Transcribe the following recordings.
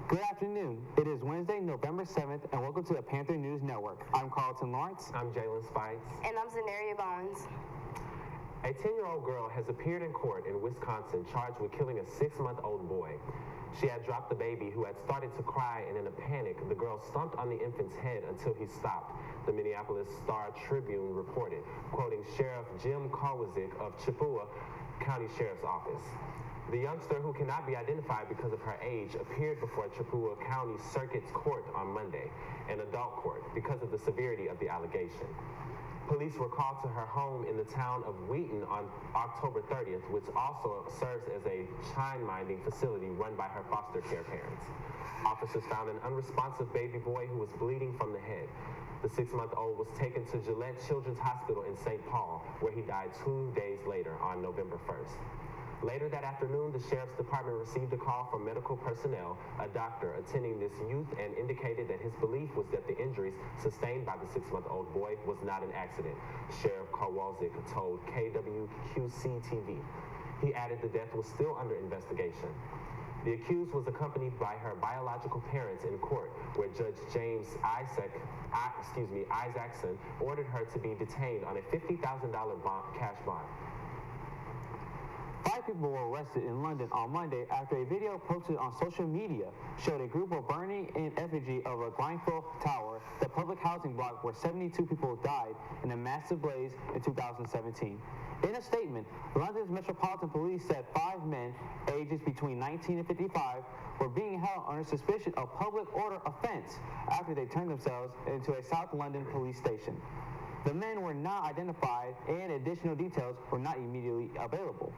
Good afternoon. It is Wednesday, November 7th, and welcome to the Panther News Network. I'm Carlton Lawrence. I'm Jalen Spites. And I'm Zenaria Bones. A 10-year-old girl has appeared in court in Wisconsin charged with killing a 6-month-old boy. She had dropped the baby, who had started to cry, and in a panic, the girl stomped on the infant's head until he stopped, the Minneapolis Star-Tribune reported, quoting Sheriff Jim Kowazik of Chippewa County Sheriff's Office. The youngster, who cannot be identified because of her age, appeared before Chippewa County Circuit's Court on Monday, an adult court, because of the severity of the allegation. Police were called to her home in the town of Wheaton on October 30th, which also serves as a child-minding facility run by her foster care parents. Officers found an unresponsive baby boy who was bleeding from the head. The 6-month-old was taken to Gillette Children's Hospital in St. Paul, where he died 2 days later on November 1st. Later that afternoon, the Sheriff's Department received a call from medical personnel, a doctor attending this youth, and indicated that his belief was that the injuries sustained by the 6-month-old boy was not an accident, Sheriff Kowalczyk told KPVU-TV. He added the death was still under investigation. The accused was accompanied by her biological parents in court, where Judge James Isaacson ordered her to be detained on a $50,000 cash bond. 5 people were arrested in London on Monday after a video posted on social media showed a group of burning in effigy of a Grenfell Tower, the public housing block where 72 people died in a massive blaze in 2017. In a statement, London's Metropolitan Police said 5 men, ages between 19 and 55, were being held under suspicion of public order offense after they turned themselves into a South London police station. The men were not identified, and additional details were not immediately available.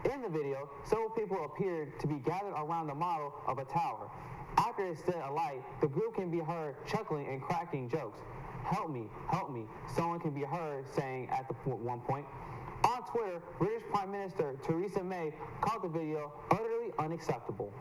In the video, several people appeared to be gathered around the model of a tower. After it set alight, the group can be heard chuckling and cracking jokes. Help me, someone can be heard saying at one point. On Twitter, British Prime Minister Theresa May called the video utterly unacceptable.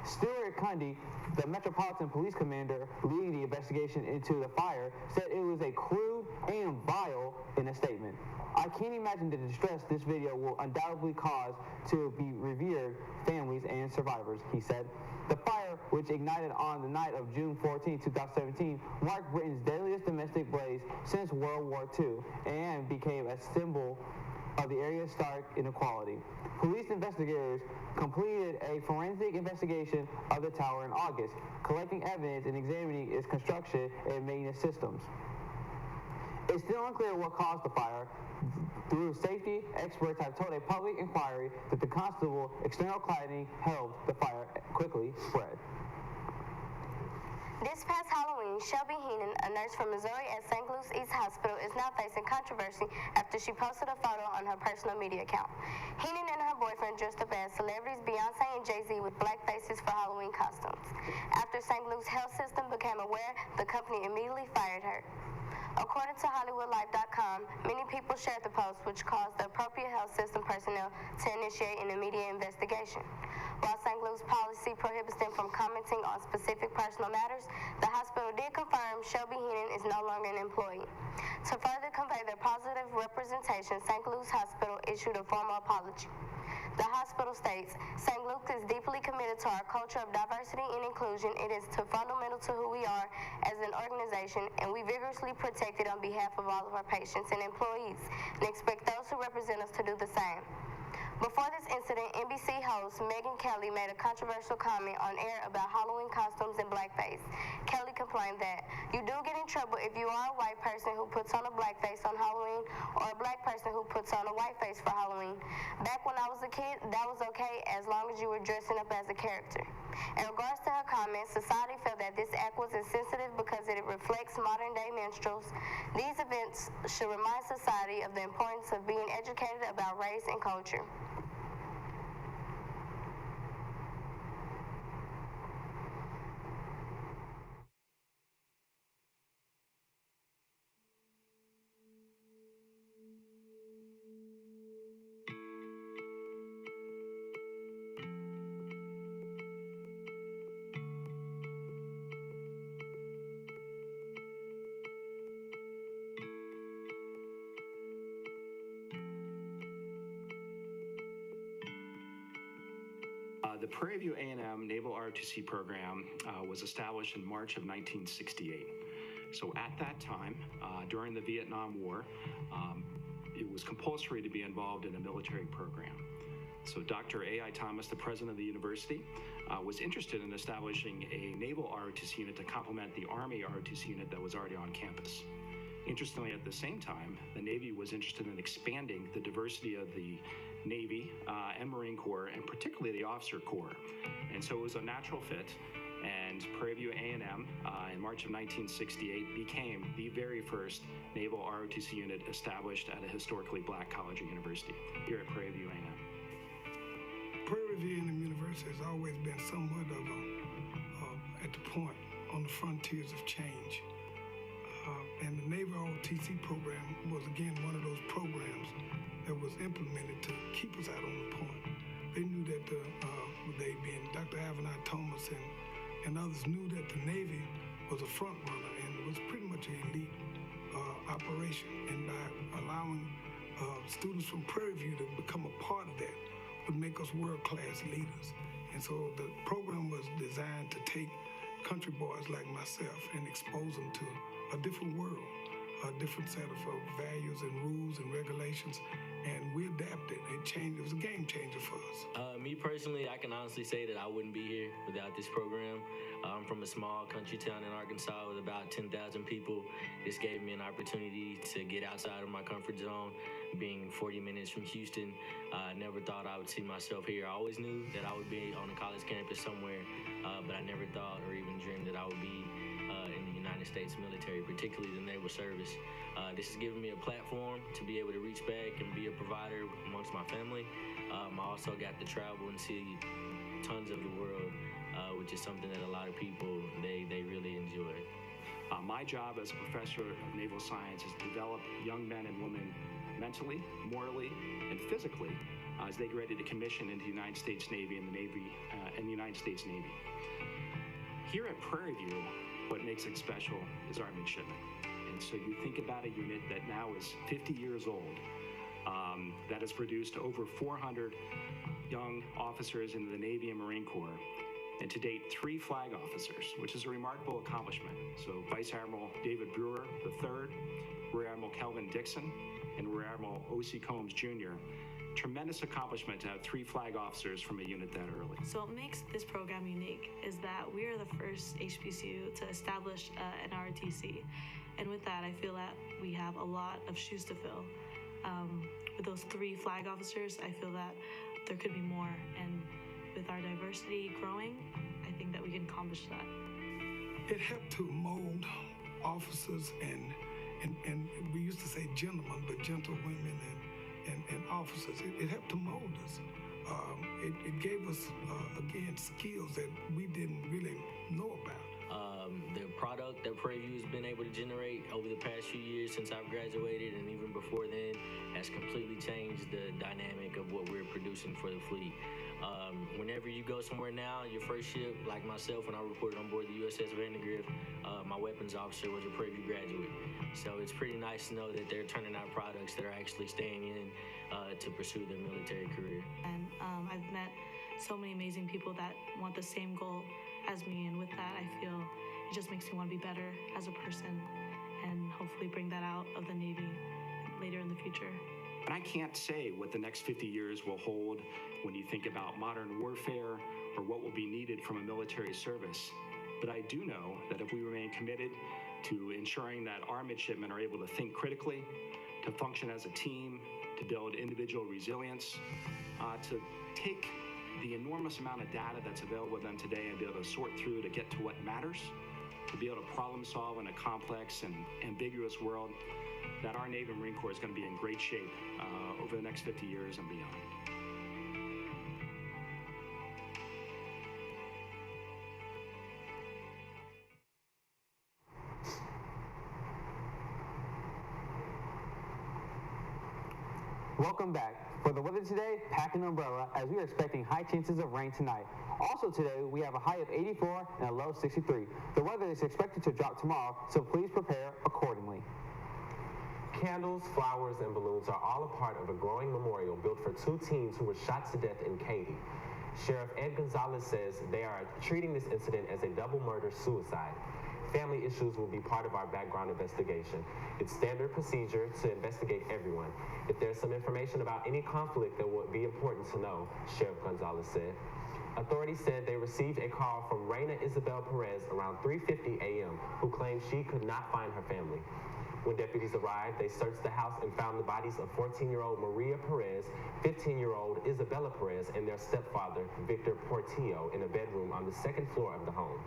Stuart Cundy, the Metropolitan Police Commander leading the investigation into the fire, said it was a crude and vile in a statement. I can't imagine the distress this video will undoubtedly cause to be revered families and survivors, he said. The fire, which ignited on the night of June 14, 2017, marked Britain's deadliest domestic blaze since World War II and became a symbol of the area's stark inequality. Police investigators completed a forensic investigation of the tower in August, collecting evidence and examining its construction and maintenance systems. It's still unclear what caused the fire. Through safety, experts have told a public inquiry that the constable external cladding helped the fire quickly spread. This past Halloween, Shelby Heenan, a nurse from Missouri at St. Luke's East Hospital, is now facing controversy after she posted a photo on her personal media account. Heenan and her boyfriend dressed up as celebrities Beyonce and Jay-Z with black faces for Halloween costumes. After St. Luke's health system became aware, the company immediately fired her. According to HollywoodLife.com, many people shared the post, which caused the appropriate health system personnel to initiate an immediate investigation. While St. Luke's policy prohibits them from commenting on specific personal matters, the hospital did confirm Shelby Heenan is no longer an employee. To further convey their positive representation, St. Luke's Hospital issued a formal apology. The hospital states, St. Luke is deeply committed to our culture of diversity and inclusion. It is fundamental to who we are as an organization, and we vigorously protect it on behalf of all of our patients and employees, and expect those who represent us to do the same. Before this incident, NBC host Megyn Kelly made a controversial comment on air about Halloween costumes and blackface. Kelly complained that you do get in trouble if you are a white person who puts on a blackface on Halloween or a black person who puts on a white face for Halloween. Back when I was a kid, that was okay as long as you were dressing up as a character. In regards to her comments, society felt that this act was insensitive because it reflects modern-day minstrels. These events should remind society of the importance of being educated about race and culture. The Prairie View A&M Naval ROTC program was established in March of 1968. So at that time, during the Vietnam War, it was compulsory to be involved in a military program. So Dr. A.I. Thomas, the president of the university, was interested in establishing a naval ROTC unit to complement the Army ROTC unit that was already on campus. Interestingly, at the same time, the Navy was interested in expanding the diversity of the Navy and Marine Corps, and particularly the Officer Corps. And so it was a natural fit, and Prairie View A&M in March of 1968 became the very first naval ROTC unit established at a historically black college or university here at Prairie View A&M. Prairie View A&M University has always been somewhat of at the point on the frontiers of change. And the Naval ROTC program was again one of those programs that was implemented to keep us out on the point. They knew that they being Dr. Avenai Thomas and others knew that the Navy was a front runner and it was pretty much an elite operation. And by allowing students from Prairie View to become a part of that would make us world-class leaders. And so the program was designed to take country boys like myself and expose them to a different world, a different set of values and rules and regulations, and we adapted and changed. It was a game changer for us. Me personally, I can honestly say that I wouldn't be here without this program. I'm from a small country town in Arkansas with about 10,000 people. This gave me an opportunity to get outside of my comfort zone. Being 40 minutes from Houston, I never thought I would see myself here. I always knew that I would be on a college campus somewhere, but I never thought or even dreamed that I would be in the United States military, particularly the naval service. This has given me a platform to be able to reach back and be a provider amongst my family. I also got to travel and see tons of the world, which is something that a lot of people, they really enjoy. My job as a professor of naval science is to develop young men and women mentally, morally, and physically as they get ready to commission into the United States Navy and the United States Navy. Here at Prairie View, what makes it special is our midshipmen. And so you think about a unit that now is 50 years old, that has produced over 400 young officers in the Navy and Marine Corps, and to date 3 flag officers, which is a remarkable accomplishment. So Vice Admiral David Brewer III, Rear Admiral Kelvin Dixon, and Rear Admiral O.C. Combs Jr. Tremendous accomplishment to have 3 flag officers from a unit that early. So what makes this program unique is that we are the first HBCU to establish an ROTC. And with that, I feel that we have a lot of shoes to fill. With those 3 flag officers, I feel that there could be more. And with our diversity growing, I think that we can accomplish that. It helped to mold officers and we used to say gentlemen, but gentle women and officers. It helped to mold us. It gave us, again, skills that we didn't really know about. The product that Prairie View has been able to generate over the past few years since I've graduated and even before then has completely changed the dynamic of what we're producing for the fleet. Whenever you go somewhere now, your first ship, like myself, when I reported on board the USS Vandergrift, my weapons officer was a Prairie View graduate. So it's pretty nice to know that they're turning out products that are actually staying in to pursue their military career. And I've met so many amazing people that want the same goal as me, and with that, I feel it just makes me want to be better as a person and hopefully bring that out of the Navy later in the future. And I can't say what the next 50 years will hold when you think about modern warfare or what will be needed from a military service. But I do know that if we remain committed to ensuring that our midshipmen are able to think critically, to function as a team, to build individual resilience, to take the enormous amount of data that's available to them today and be able to sort through to get to what matters, to be able to problem solve in a complex and ambiguous world, that our Navy and Marine Corps is going to be in great shape over the next 50 years and beyond. Welcome back. For the weather today, pack an umbrella as we are expecting high chances of rain tonight. Also today, we have a high of 84 and a low of 63. The weather is expected to drop tomorrow, so please prepare accordingly. Candles, flowers, and balloons are all a part of a growing memorial built for 2 teens who were shot to death in Katy. Sheriff Ed Gonzalez says they are treating this incident as a double murder-suicide. Family issues will be part of our background investigation. It's standard procedure to investigate everyone. If there's some information about any conflict that would be important to know, Sheriff Gonzalez said. Authorities said they received a call from Raina Isabel Perez around 3:50 a.m. who claimed she could not find her family. When deputies arrived, they searched the house and found the bodies of 14-year-old Maria Perez, 15-year-old Isabella Perez, and their stepfather, Victor Portillo, in a bedroom on the second floor of the home.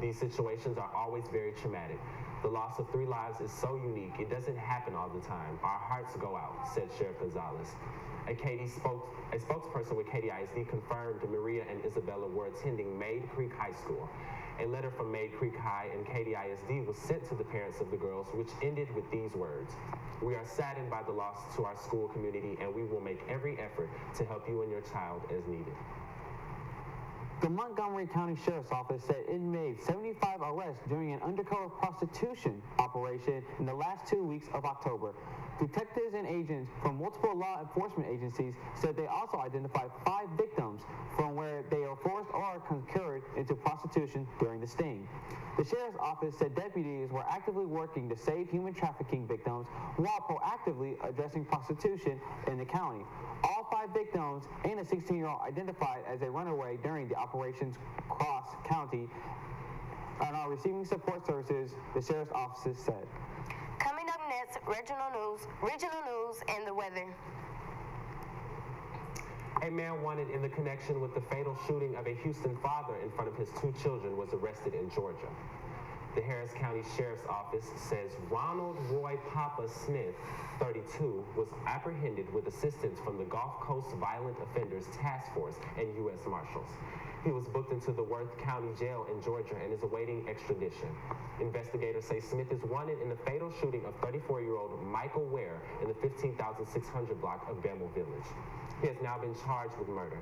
These situations are always very traumatic. The loss of 3 lives is so unique, it doesn't happen all the time. Our hearts go out, said Sheriff Gonzalez. A spokesperson with KDISD confirmed Maria and Isabella were attending Maid Creek High School. A letter from Maid Creek High and KDISD was sent to the parents of the girls, which ended with these words: "We are saddened by the loss to our school community, and we will make every effort to help you and your child as needed." The Montgomery County Sheriff's Office said it made 75 arrests during an undercover prostitution operation in the last 2 weeks of October. Detectives and agents from multiple law enforcement agencies said they also identified 5 victims from where they were forced or concurred into prostitution during the sting. The Sheriff's Office said deputies were actively working to save human trafficking victims while proactively addressing prostitution in the county. All 5 victims and a 16-year-old identified as a runaway during the operations cross county and are receiving support services, the Sheriff's Office said. Coming up next, regional news, and the weather. A man wanted in the connection with the fatal shooting of a Houston father in front of his 2 children was arrested in Georgia. The Harris County Sheriff's Office says Ronald Roy Papa Smith, 32, was apprehended with assistance from the Gulf Coast Violent Offenders Task Force and U.S. Marshals. He was booked into the Worth County Jail in Georgia and is awaiting extradition. Investigators say Smith is wanted in the fatal shooting of 34-year-old Michael Ware in the 15,600 block of Bamble Village. He has now been charged with murder.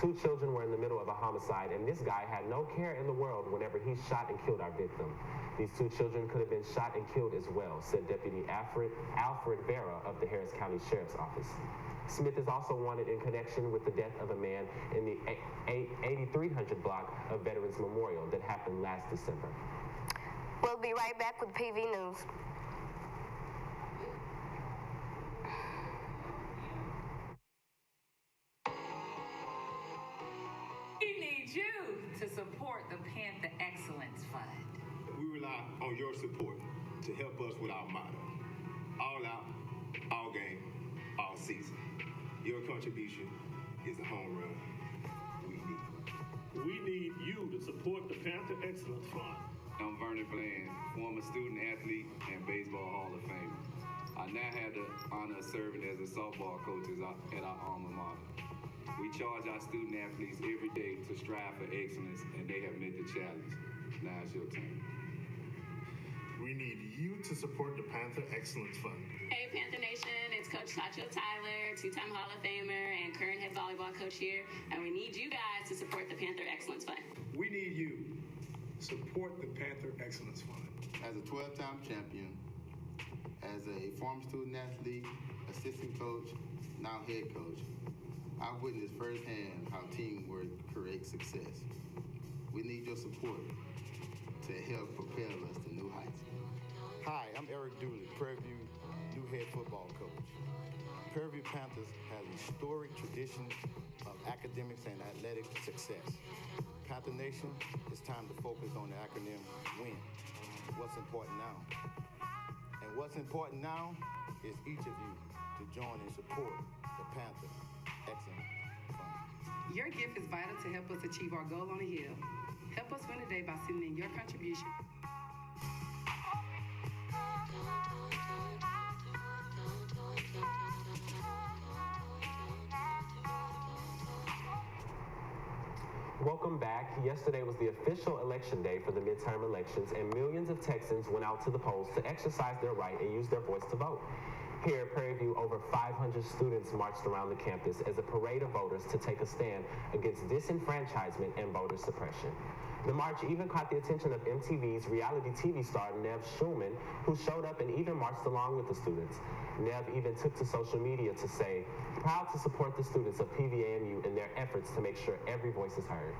2 children were in the middle of a homicide, and this guy had no care in the world whenever he shot and killed our victim. These 2 children could have been shot and killed as well, said Deputy Alfred Vera of the Harris County Sheriff's Office. Smith is also wanted in connection with the death of a man in the 8300 block of Veterans Memorial that happened last December. We'll be right back with PV News. We need you to support the Panther Excellence Fund. We rely on your support to help us with our motto: all out, all game, all season. Your contribution is a home run we need. We need you to support the Panther Excellence Fund. I'm Vernon Bland, former student athlete and baseball Hall of Famer. I now have the honor of serving as a softball coach at our alma mater. We charge our student athletes every day to strive for excellence, and they have met the challenge. Now it's your turn. We need you to support the Panther Excellence Fund. Hey Panther Nation, it's Coach Tacho Tyler, 2-time Hall of Famer and current head volleyball coach here, and we need you guys to support the Panther Excellence Fund. We need you. Support the Panther Excellence Fund. As a 12-time champion, as a former student athlete, assistant coach, now head coach, I've witnessed firsthand how teamwork creates success. We need your support to help propel us to new heights. Hi, I'm Eric Dooley, Prairie View new head football coach. Prairie View Panthers has a storied tradition of academics and athletic success. Panther Nation, it's time to focus on the acronym WIN. What's important now? And what's important now is each of you to join and support the Panther Excellence Fund. Your gift is vital to help us achieve our goal on the hill. Help us win today by sending in your contribution. Welcome back. Yesterday was the official election day for the midterm elections, and millions of Texans went out to the polls to exercise their right and use their voice to vote. Here at Prairie View, over 500 students marched around the campus as a parade of voters to take a stand against disenfranchisement and voter suppression. The march even caught the attention of MTV's reality TV star Nev Schulman, who showed up and even marched along with the students. Nev even took to social media to say, proud to support the students of PVAMU in their efforts to make sure every voice is heard.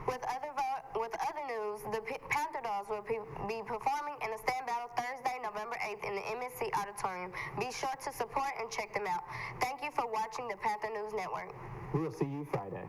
With other news, the Panther Dolls will be performing in a stand battle Thursday, November 8th in the MSC Auditorium. Be sure to support and check them out. Thank you for watching the Panther News Network. We will see you Friday.